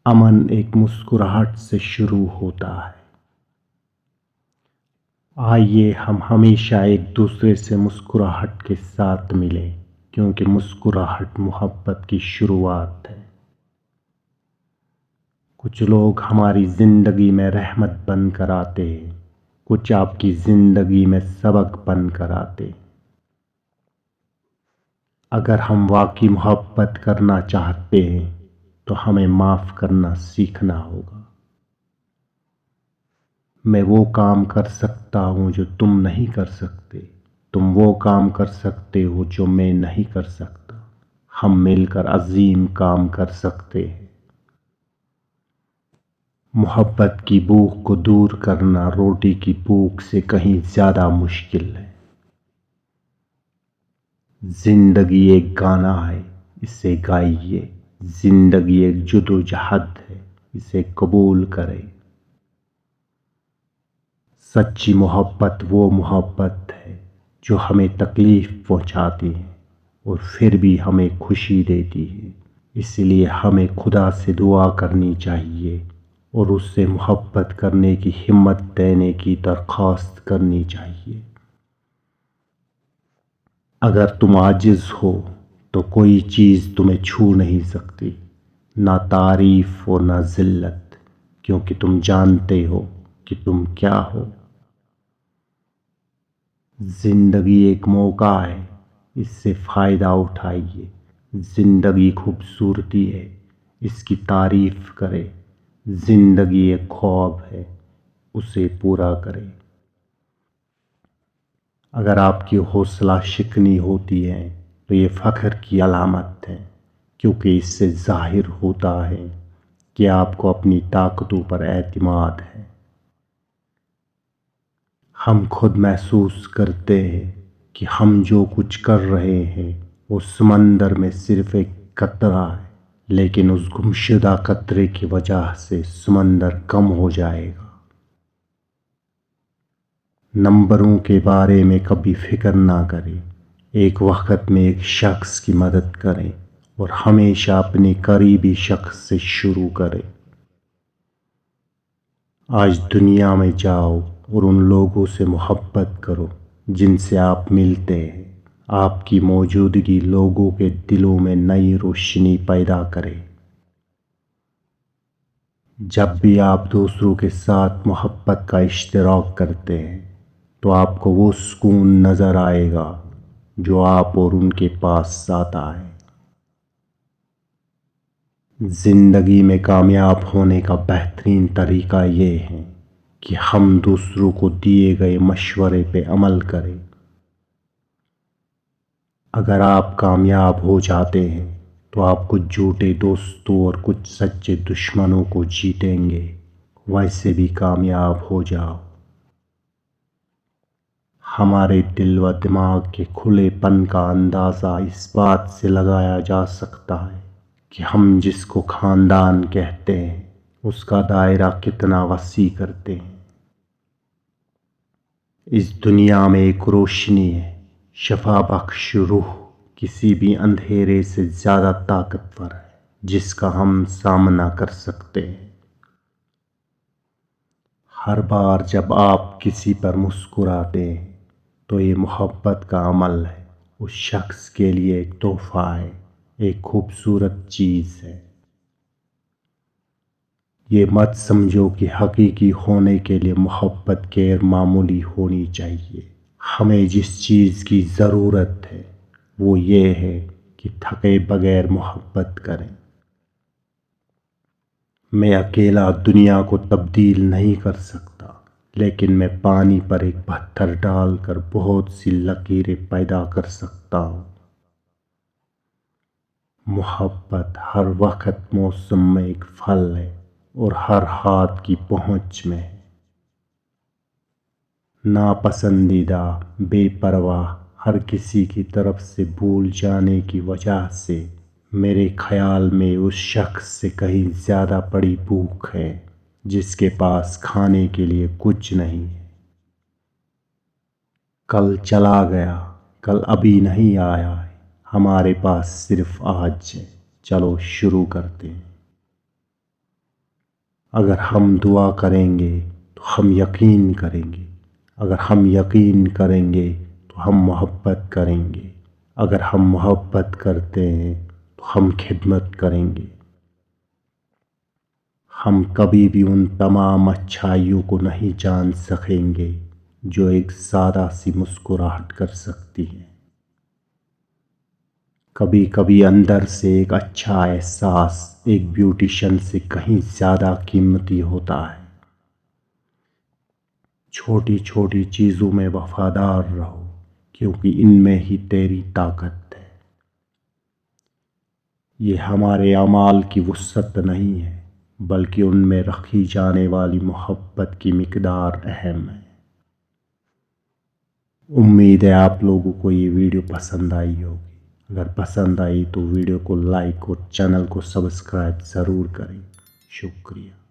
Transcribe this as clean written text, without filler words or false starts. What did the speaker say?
امن ایک مسکراہٹ سے شروع ہوتا ہے۔ آئیے ہم ہمیشہ ایک دوسرے سے مسکراہٹ کے ساتھ ملیں، کیونکہ مسکراہٹ محبت کی شروعات ہے۔ کچھ لوگ ہماری زندگی میں رحمت بن کر آتے ہیں، کچھ آپ کی زندگی میں سبق بن کر آتے ہیں۔ اگر ہم واقعی محبت کرنا چاہتے ہیں تو ہمیں معاف کرنا سیکھنا ہوگا۔ میں وہ کام کر سکتا ہوں جو تم نہیں کر سکتے، تم وہ کام کر سکتے ہو جو میں نہیں کر سکتا۔ ہم مل کر عظیم کام کر سکتے ہیں۔ محبت کی بھوک کو دور کرنا روٹی کی بھوک سے کہیں زیادہ مشکل ہے۔ زندگی ایک گانا ہے، اسے گائیے۔ زندگی ایک جدوجہد ہے، اسے قبول کرے۔ سچی محبت وہ محبت ہے جو ہمیں تکلیف پہنچاتی ہے اور پھر بھی ہمیں خوشی دیتی ہے۔ اس لیے ہمیں خدا سے دعا کرنی چاہیے اور اس سے محبت کرنے کی ہمت دینے کی درخواست کرنی چاہیے۔ اگر تم عاجز ہو تو کوئی چیز تمہیں چھو نہیں سکتی، نہ تعریف اور نہ ذلت، کیونکہ تم جانتے ہو کہ تم کیا ہو۔ زندگی ایک موقع ہے، اس سے فائدہ اٹھائیے۔ زندگی خوبصورتی ہے، اس کی تعریف کرے۔ زندگی ایک خواب ہے، اسے پورا کرے۔ اگر آپ کی حوصلہ شکنی ہوتی ہے تو یہ فخر کی علامت ہے، کیونکہ اس سے ظاہر ہوتا ہے کہ آپ کو اپنی طاقتوں پر اعتماد ہے۔ ہم خود محسوس کرتے ہیں کہ ہم جو کچھ کر رہے ہیں وہ سمندر میں صرف ایک قطرہ ہے، لیکن اس گمشدہ قطرے کی وجہ سے سمندر کم ہو جائے گا۔ نمبروں کے بارے میں کبھی فکر نہ کریں، ایک وقت میں ایک شخص کی مدد کریں اور ہمیشہ اپنے قریبی شخص سے شروع کریں۔ آج دنیا میں جاؤ اور ان لوگوں سے محبت کرو جن سے آپ ملتے ہیں۔ آپ کی موجودگی لوگوں کے دلوں میں نئی روشنی پیدا کرے۔ جب بھی آپ دوسروں کے ساتھ محبت کا اشتراک کرتے ہیں تو آپ کو وہ سکون نظر آئے گا جو آپ اور ان کے پاس آتا ہے۔ زندگی میں کامیاب ہونے کا بہترین طریقہ یہ ہے کہ ہم دوسروں کو دیے گئے مشورے پہ عمل کریں۔ اگر آپ کامیاب ہو جاتے ہیں تو آپ کچھ جھوٹے دوستوں اور کچھ سچے دشمنوں کو جیتیں گے۔ ویسے بھی کامیاب ہو جاؤ۔ ہمارے دل و دماغ کے کھلے پن کا اندازہ اس بات سے لگایا جا سکتا ہے کہ ہم جس کو خاندان کہتے ہیں اس کا دائرہ کتنا وسیع کرتے ہیں۔ اس دنیا میں ایک روشنی ہے، شفا بخش روح کسی بھی اندھیرے سے زیادہ طاقتور ہے جس کا ہم سامنا کر سکتے ہیں۔ ہر بار جب آپ کسی پر مسکراتے ہیں تو یہ محبت کا عمل ہے، اس شخص کے لیے ایک تحفہ ہے، ایک خوبصورت چیز ہے۔ یہ مت سمجھو کہ حقیقی ہونے کے لیے محبت غیر معمولی ہونی چاہیے۔ ہمیں جس چیز کی ضرورت ہے وہ یہ ہے کہ تھکے بغیر محبت کریں۔ میں اکیلا دنیا کو تبدیل نہیں کر سکتا، لیکن میں پانی پر ایک پتھر ڈال کر بہت سی لکیریں پیدا کر سکتا ہوں۔ محبت ہر وقت موسم میں ایک پھل ہے اور ہر ہاتھ کی پہنچ میں ہے۔ ناپسندیدہ، بے پرواہ ہر کسی کی طرف سے بھول جانے کی وجہ سے میرے خیال میں اس شخص سے کہیں زیادہ بڑی بھوک ہے جس کے پاس کھانے کے لیے کچھ نہیں ہے۔ کل چلا گیا، کل ابھی نہیں آیا ہے، ہمارے پاس صرف آج ہے۔ چلو شروع کرتے ہیں۔ اگر ہم دعا کریں گے تو ہم یقین کریں گے، اگر ہم یقین کریں گے تو ہم محبت کریں گے، اگر ہم محبت کرتے ہیں تو ہم خدمت کریں گے۔ ہم کبھی بھی ان تمام اچھائیوں کو نہیں جان سکیں گے جو ایک سادہ سی مسکراہٹ کر سکتی ہیں۔ کبھی کبھی اندر سے ایک اچھا احساس ایک بیوٹیشین سے کہیں زیادہ قیمتی ہوتا ہے۔ چھوٹی چھوٹی چیزوں میں وفادار رہو، کیونکہ ان میں ہی تیری طاقت ہے۔ یہ ہمارے اعمال کی وسعت نہیں ہے، بلکہ ان میں رکھی جانے والی محبت کی مقدار اہم ہے۔ امید ہے آپ لوگوں کو یہ ویڈیو پسند آئی ہوگی۔ اگر پسند آئی تو ویڈیو کو لائک اور چینل کو سبسکرائب ضرور کریں۔ شکریہ۔